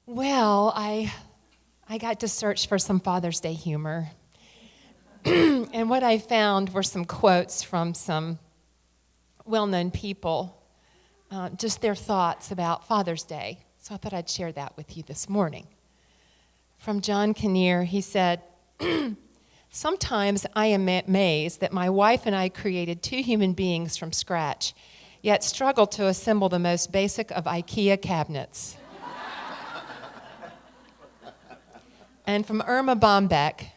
Well, I got to search for some Father's Day humor. And what I found were some quotes from some well-known people, just their thoughts about Father's Day. So I thought I'd share that with you this morning. From John Kinnear, he said, "Sometimes I am amazed that my wife and I created two human beings from scratch, yet struggle to assemble the most basic of IKEA cabinets." And from Irma Bombeck,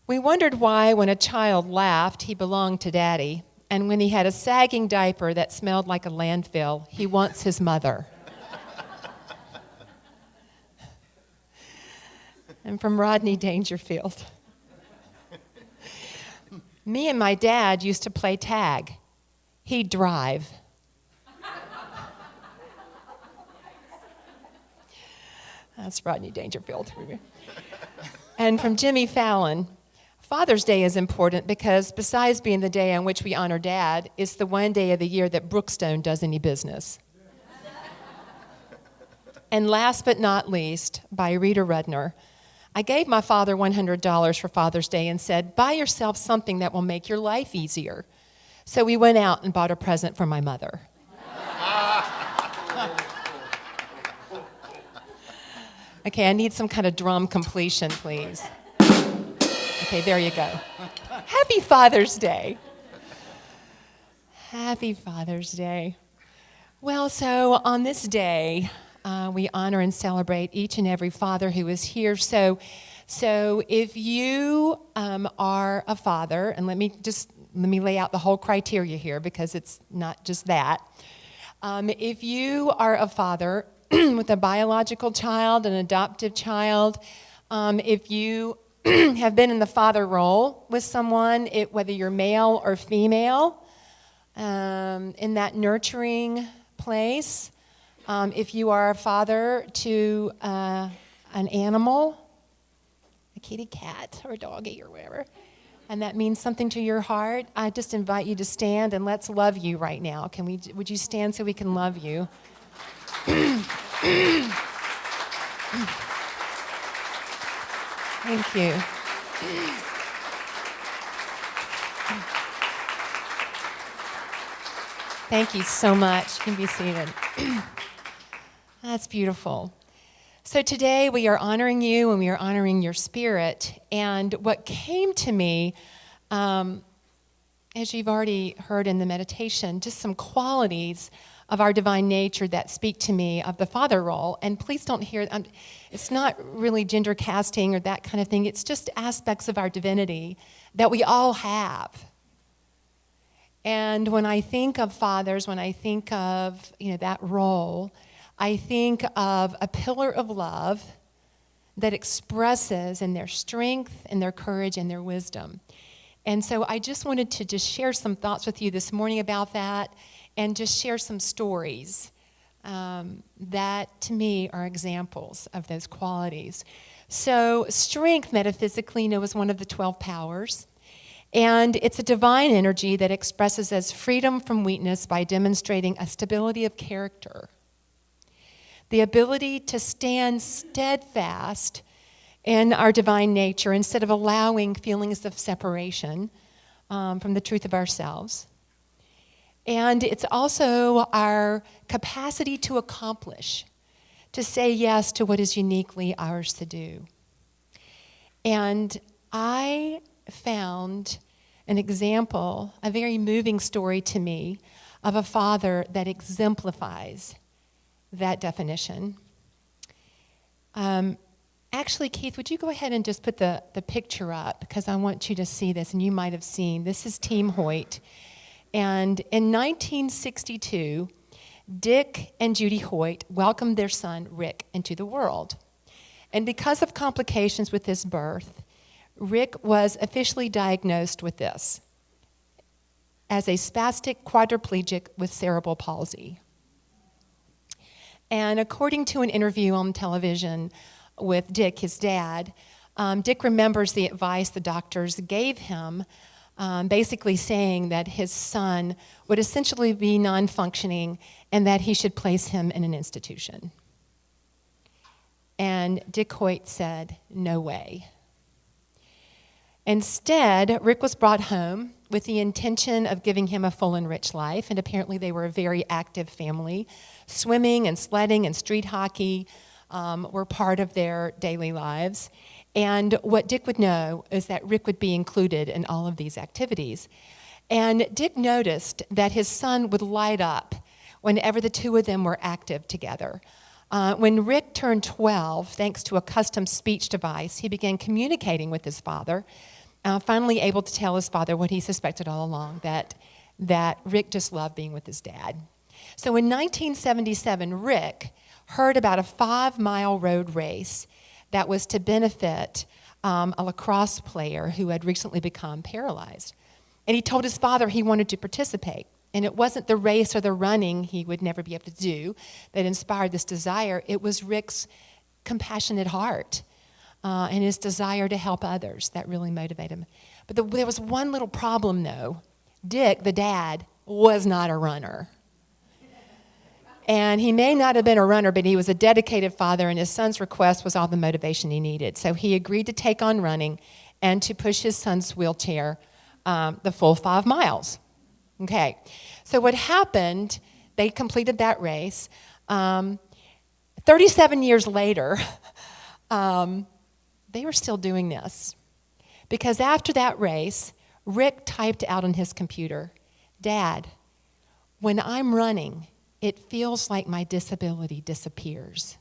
"We wondered why when a child laughed, he belonged to Daddy, and when he had a sagging diaper that smelled like a landfill, he wants his mother." And from Rodney Dangerfield, "Me and my dad used to play tag. He'd drive." That's Rodney Dangerfield. And from Jimmy Fallon, "Father's Day is important because besides being the day on which we honor Dad, it's the one day of the year that Brookstone does any business." And last but not least, by Rita Rudner, "I gave my father $100 for Father's Day and said, 'Buy yourself something that will make your life easier.' So we went out and bought a present for my mother." Okay, I need some kind of drum completion, please. Okay, there you go. Happy Father's Day. Happy Father's Day. Well, so on this day, we honor and celebrate each and every father who is here. So if you are a father, and let me lay out the whole criteria here because it's not just that. If you are a father with a biological child, an adoptive child, if you have been in the father role with someone, whether you're male or female, in that nurturing place, if you are a father to an animal, a kitty cat or a doggy or whatever, and that means something to your heart, I just invite you to stand and let's love you right now. Would you stand so we can love you? Thank you. Thank you so much. You can be seated. That's beautiful. So today we are honoring you and we are honoring your spirit. And what came to me, as you've already heard in the meditation, just some qualities of our divine nature that speak to me of the father role. And please don't hear, it's not really gender casting or that kind of thing. It's just aspects of our divinity that we all have. And when I think of fathers, when I think of that role, I think of a pillar of love that expresses in their strength and their courage and their wisdom. And so I just wanted to just share some thoughts with you this morning about that and just share some stories that to me are examples of those qualities. So strength, metaphysically, is one of the 12 powers. And it's a divine energy that expresses as freedom from weakness by demonstrating a stability of character. The ability to stand steadfast in our divine nature instead of allowing feelings of separation from the truth of ourselves. And it's also our capacity to accomplish, to say yes to what is uniquely ours to do. And I found an example, a very moving story to me, of a father that exemplifies that definition. Actually, Keith, would you go ahead and just put the picture up, because I want you to see this, and you might have seen. This is Team Hoyt. And in 1962, Dick and Judy Hoyt welcomed their son, Rick, into the world. And because of complications with his birth, Rick was officially diagnosed with this as a spastic quadriplegic with cerebral palsy. And according to an interview on television with Dick, his dad, Dick remembers the advice the doctors gave him, basically saying that his son would essentially be non-functioning and that he should place him in an institution. And Dick Hoyt said, "No way." Instead, Rick was brought home with the intention of giving him a full and rich life, and apparently they were a very active family. Swimming and sledding and street hockey were part of their daily lives. And what Dick would know is that Rick would be included in all of these activities. And Dick noticed that his son would light up whenever the two of them were active together. When Rick turned 12, thanks to a custom speech device, he began communicating with his father, finally able to tell his father what he suspected all along, that Rick just loved being with his dad. So in 1977, Rick heard about a 5-mile road race that was to benefit a lacrosse player who had recently become paralyzed. And he told his father he wanted to participate. And it wasn't the race or the running he would never be able to do that inspired this desire. It was Rick's compassionate heart and his desire to help others that really motivated him. But there was one little problem, though. Dick, the dad, was not a runner. And he may not have been a runner, but he was a dedicated father, and his son's request was all the motivation he needed. So he agreed to take on running and to push his son's wheelchair the full 5 miles. Okay, so what happened, they completed that race. 37 years later, they were still doing this. Because after that race, Rick typed out on his computer, "Dad, when I'm running, it feels like my disability disappears."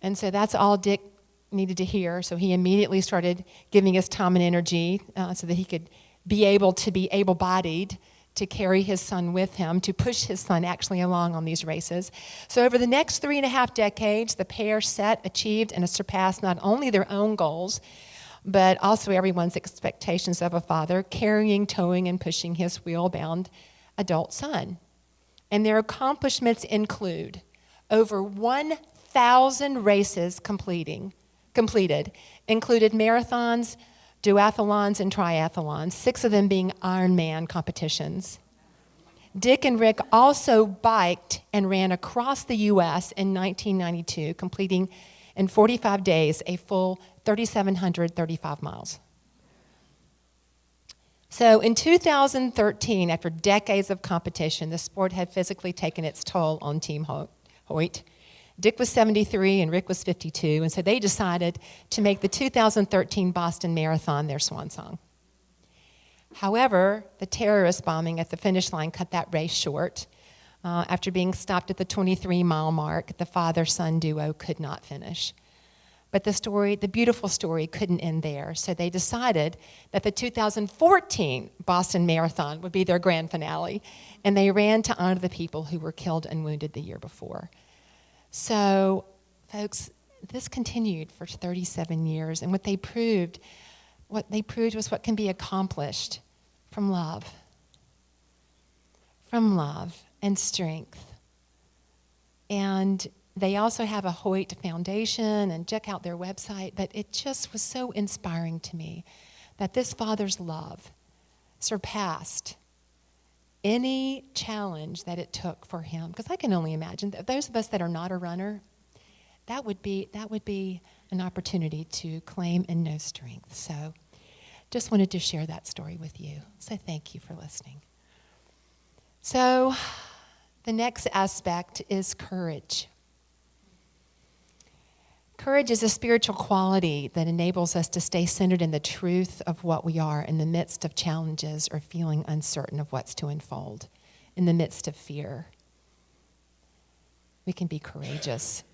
And so that's all Dick needed to hear. So he immediately started giving his time and energy so that he could be able to be able-bodied to carry his son with him, to push his son actually along on these races. So over the next 3.5 decades, the pair set, achieved, and surpassed not only their own goals, but also everyone's expectations of a father, carrying, towing, and pushing his wheel-bound adult son. And their accomplishments include over 1,000 races completed, included marathons, duathlons, and triathlons, 6 of them being Ironman competitions. Dick and Rick also biked and ran across the U.S. in 1992, completing in 45 days a full 3,735 miles. So in 2013, after decades of competition, the sport had physically taken its toll on Team Hoyt. Dick was 73 and Rick was 52, and so they decided to make the 2013 Boston Marathon their swan song. However, the terrorist bombing at the finish line cut that race short. After being stopped at the 23-mile mark, the father-son duo could not finish. But the beautiful story couldn't end there, so they decided that the 2014 Boston Marathon would be their grand finale, and they ran to honor the people who were killed and wounded the year before. So, folks, this continued for 37 years, and what they proved was what can be accomplished from love and strength. And they also have a Hoyt Foundation, and check out their website, but it just was so inspiring to me that this father's love surpassed any challenge that it took for him. Because I can only imagine that those of us that are not a runner, that would be an opportunity to claim and know strength. So just wanted to share that story with you. So thank you for listening. So the next aspect is courage. Courage is a spiritual quality that enables us to stay centered in the truth of what we are in the midst of challenges or feeling uncertain of what's to unfold. In the midst of fear, we can be courageous.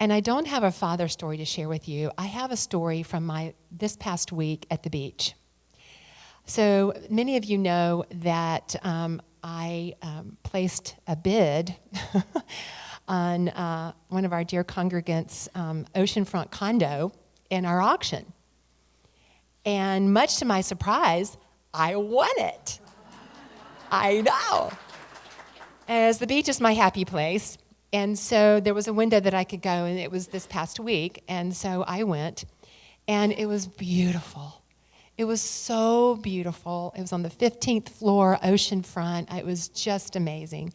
And I don't have a father story to share with you. I have a story from this past week at the beach. So many of you know that I placed a bid on one of our dear congregants' oceanfront condo in our auction. And much to my surprise, I won it. I know. As the beach is my happy place, and so there was a window that I could go, and it was this past week, and so I went, and it was beautiful. It was so beautiful. It was on the 15th floor, oceanfront. It was just amazing.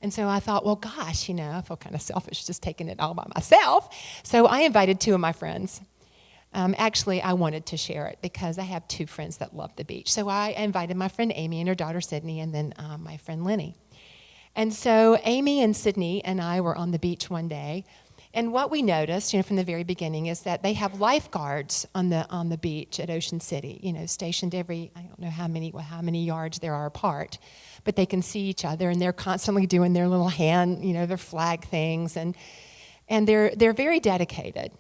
And so I thought, well, gosh, I feel kind of selfish just taking it all by myself. So I invited two of my friends. Actually, I wanted to share it because I have two friends that love the beach. So I invited my friend Amy and her daughter Sydney, and then my friend Lenny. And so Amy and Sydney and I were on the beach one day. And what we noticed, from the very beginning, is that they have lifeguards on the beach at Ocean City, stationed every, I don't know how many yards there are apart, but they can see each other, and they're constantly doing their little hand, their flag things, and they're very dedicated.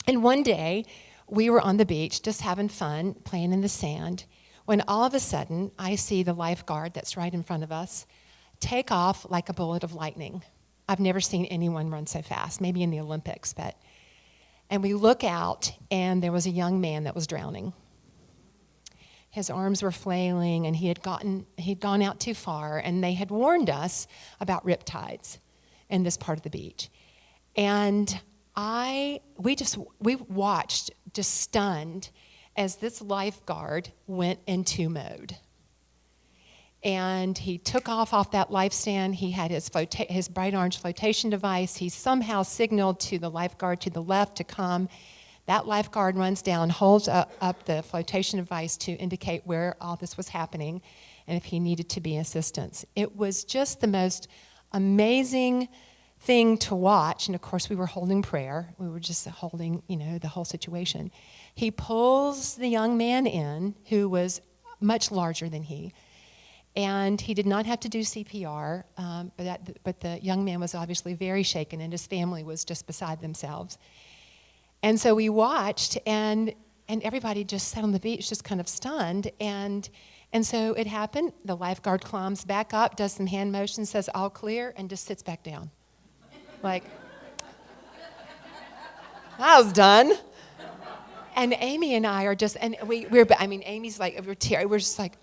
And one day, we were on the beach just having fun, playing in the sand, when all of a sudden, I see the lifeguard that's right in front of us take off like a bullet of lightning. I've never seen anyone run so fast, maybe in the Olympics, and we look out, and there was a young man that was drowning. His arms were flailing, and he'd gone out too far, and they had warned us about riptides in this part of the beach. And we watched, just stunned, as this lifeguard went into mode. And he took off that life stand. He had his bright orange flotation device. He somehow signaled to the lifeguard to the left to come. That lifeguard runs down, holds up the flotation device to indicate where all this was happening and if he needed to be assistance. It was just the most amazing thing to watch. And of course, we were holding prayer. We were just holding, the whole situation. He pulls the young man in, who was much larger than he. And he did not have to do CPR, but the young man was obviously very shaken, and his family was just beside themselves. And so we watched, and everybody just sat on the beach just kind of stunned. And so it happened. The lifeguard climbs back up, does some hand motions, says all clear, and just sits back down. Like, I was done. And Amy and I are just, and Amy's like, we're just like,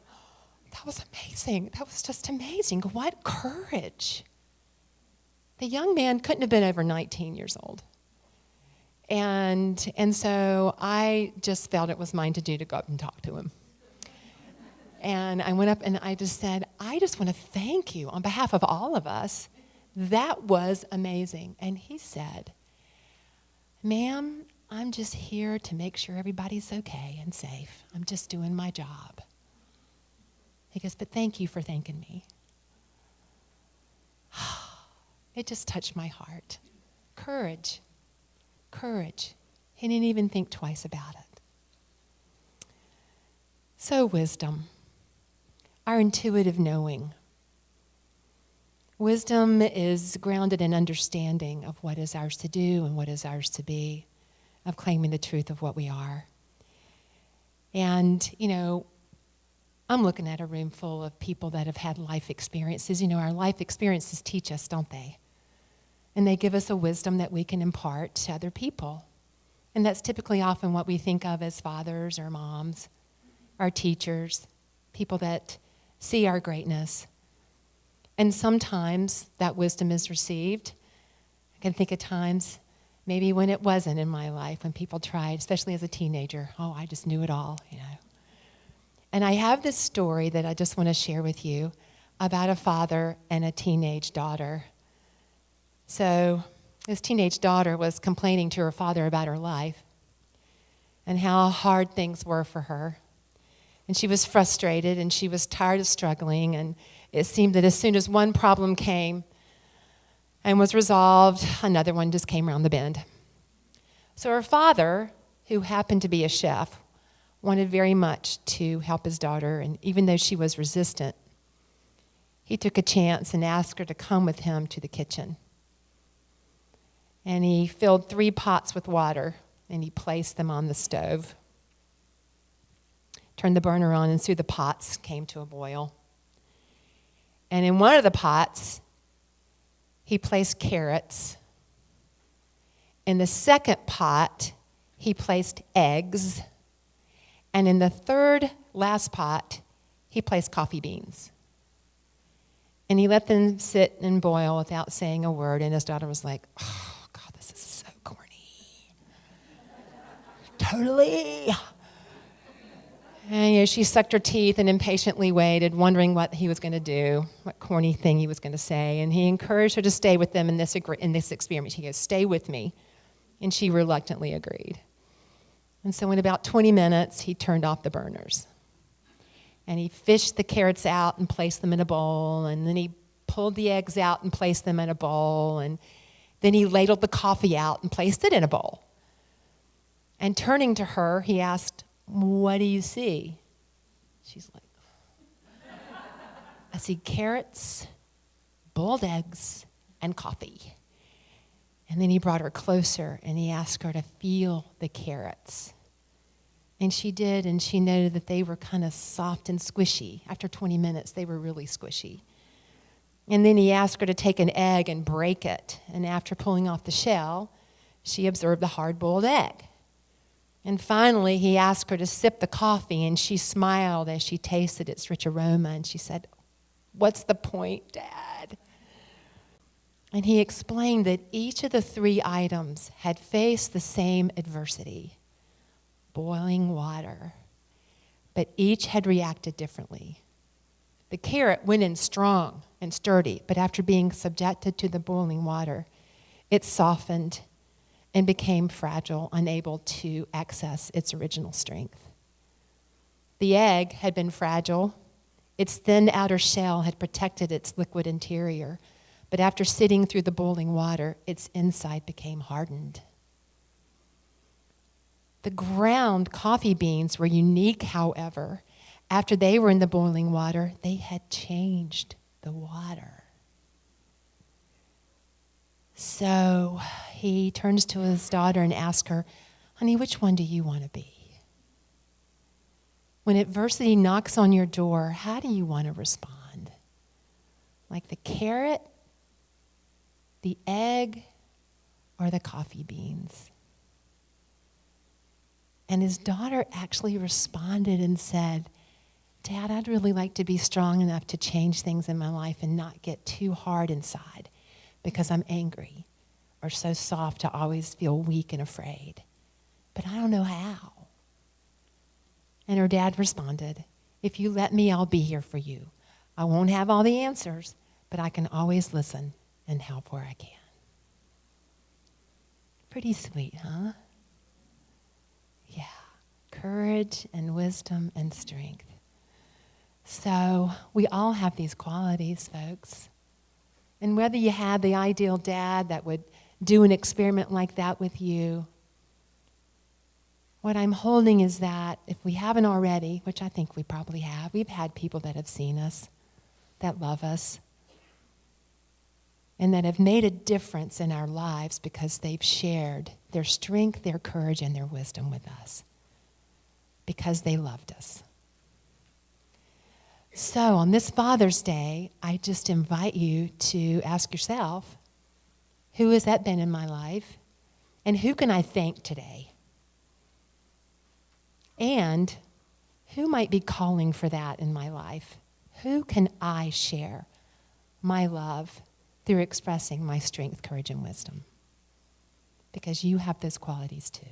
that was amazing. That was just amazing. What courage. The young man couldn't have been over 19 years old. And so I just felt it was mine to do to go up and talk to him. And I went up and I just said, I just want to thank you on behalf of all of us. That was amazing. And he said, ma'am, I'm just here to make sure everybody's okay and safe. I'm just doing my job. He goes, but thank you for thanking me. It just touched my heart. Courage. He didn't even think twice about it. So wisdom, our intuitive knowing. Wisdom is grounded in understanding of what is ours to do and what is ours to be, of claiming the truth of what we are. And, I'm looking at a room full of people that have had life experiences. Our life experiences teach us, don't they? And they give us a wisdom that we can impart to other people. And that's typically often what we think of as fathers or moms, our teachers, people that see our greatness. And sometimes that wisdom is received. I can think of times maybe when it wasn't in my life, when people tried, especially as a teenager. Oh, I just knew it all, And I have this story that I just want to share with you about a father and a teenage daughter. So this teenage daughter was complaining to her father about her life and how hard things were for her. And she was frustrated and she was tired of struggling, and it seemed that as soon as one problem came and was resolved, another one just came around the bend. So her father, who happened to be a chef, wanted very much to help his daughter, and even though she was resistant, he took a chance and asked her to come with him to the kitchen. And he filled 3 pots with water, and he placed them on the stove. Turned the burner on, and soon the pots came to a boil. And in one of the pots, he placed carrots. In the second pot, he placed eggs. And in the third last pot, he placed coffee beans. And he let them sit and boil without saying a word. And his daughter was like, oh, God, this is so corny. Totally. And she sucked her teeth and impatiently waited, wondering what he was going to do, what corny thing he was going to say. And he encouraged her to stay with them in this experiment. He goes, "Stay with me." And she reluctantly agreed. And so in about 20 minutes, he turned off the burners. And he fished the carrots out and placed them in a bowl. And then he pulled the eggs out and placed them in a bowl. And then he ladled the coffee out and placed it in a bowl. And turning to her, he asked, "What do you see?" She's like, "I see carrots, boiled eggs, and coffee." And then he brought her closer and he asked her to feel the carrots. And she did, and she noted that they were kind of soft and squishy. After 20 minutes, they were really squishy. And then he asked her to take an egg and break it. And after pulling off the shell, she observed the hard-boiled egg. And finally, he asked her to sip the coffee, and she smiled as she tasted its rich aroma. And she said, "What's the point, Dad?" And he explained that each of the 3 items had faced the same adversity, boiling water, but each had reacted differently. The carrot went in strong and sturdy, but after being subjected to the boiling water, it softened and became fragile, unable to access its original strength. The egg had been fragile. Its thin outer shell had protected its liquid interior, but after sitting through the boiling water, its inside became hardened. The ground coffee beans were unique, however. After they were in the boiling water, they had changed the water. So he turns to his daughter and asks her, "Honey, which one do you want to be? When adversity knocks on your door, how do you want to respond? Like the carrot, the egg, or the coffee beans?" And his daughter actually responded and said, "Dad, I'd really like to be strong enough to change things in my life and not get too hard inside because I'm angry, or so soft to always feel weak and afraid. But I don't know how." And her dad responded, "If you let me, I'll be here for you. I won't have all the answers, but I can always listen and help where I can." Pretty sweet, huh? Yeah, courage and wisdom and strength. So we all have these qualities, folks. And whether you had the ideal dad that would do an experiment like that with you, what I'm holding is that if we haven't already, which I think we probably have, we've had people that have seen us, that love us, and that have made a difference in our lives because they've shared their strength, their courage, and their wisdom with us because they loved us. So on this Father's Day, I just invite you to ask yourself, who has that been in my life? And who can I thank today? And who might be calling for that in my life? Who can I share my love through expressing my strength, courage, and wisdom? Because you have those qualities too.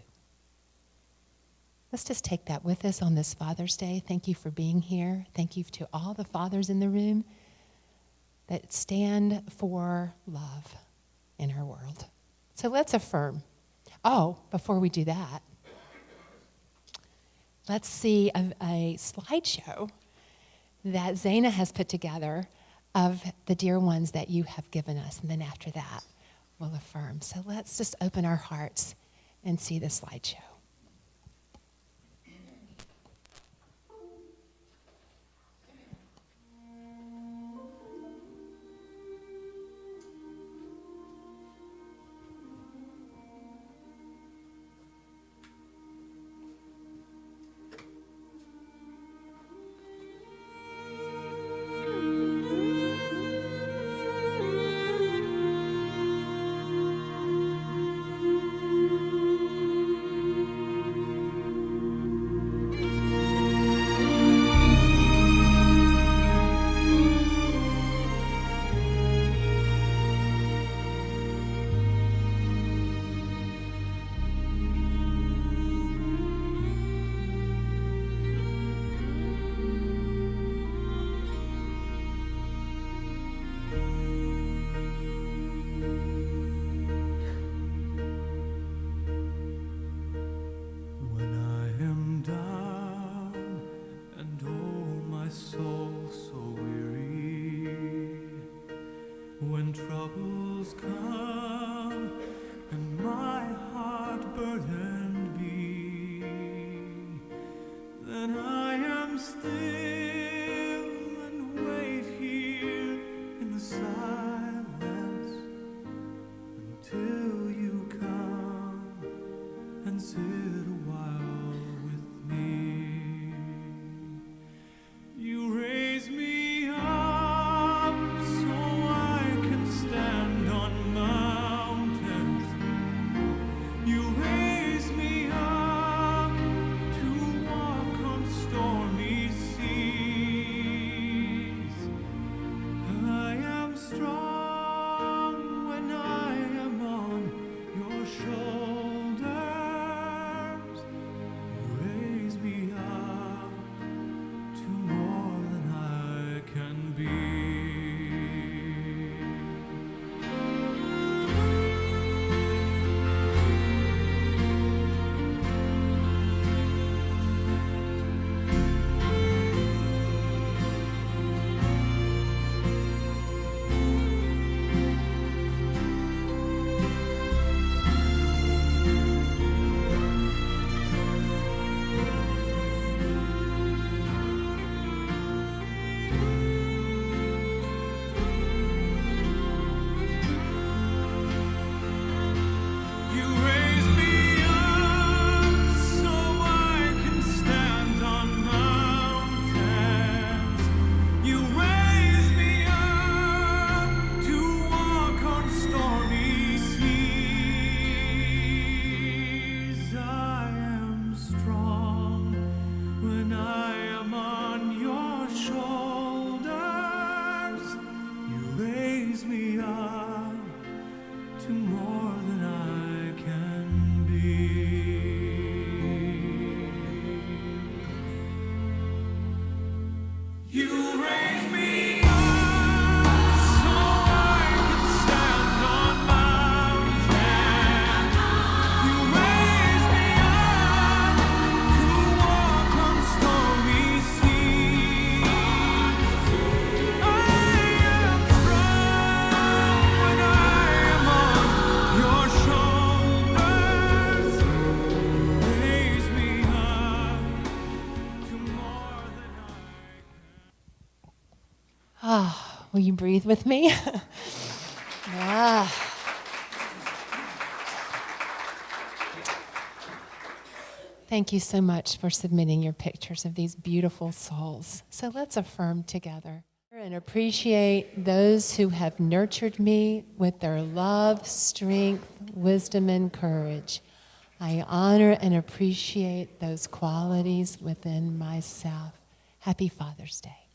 Let's just take that with us on this Father's Day. Thank you for being here. Thank you to all the fathers in the room that stand for love in our world. So let's affirm. Oh, before we do that, let's see a slideshow that Zaina has put together of the dear ones that you have given us. And then after that, we'll affirm. So let's just open our hearts and see the slideshow. to more than I can be. You raise me up so I can stand on mountains. You raise me up to walk on stormy seas. I am strong when I am on your shoulders. Raise me up to more than Ah, will you breathe with me? Ah. Thank you so much for submitting your pictures of these beautiful souls. So let's affirm together and appreciate those who have nurtured me with their love, strength, wisdom, and courage. I honor and appreciate those qualities within myself. Happy Father's Day.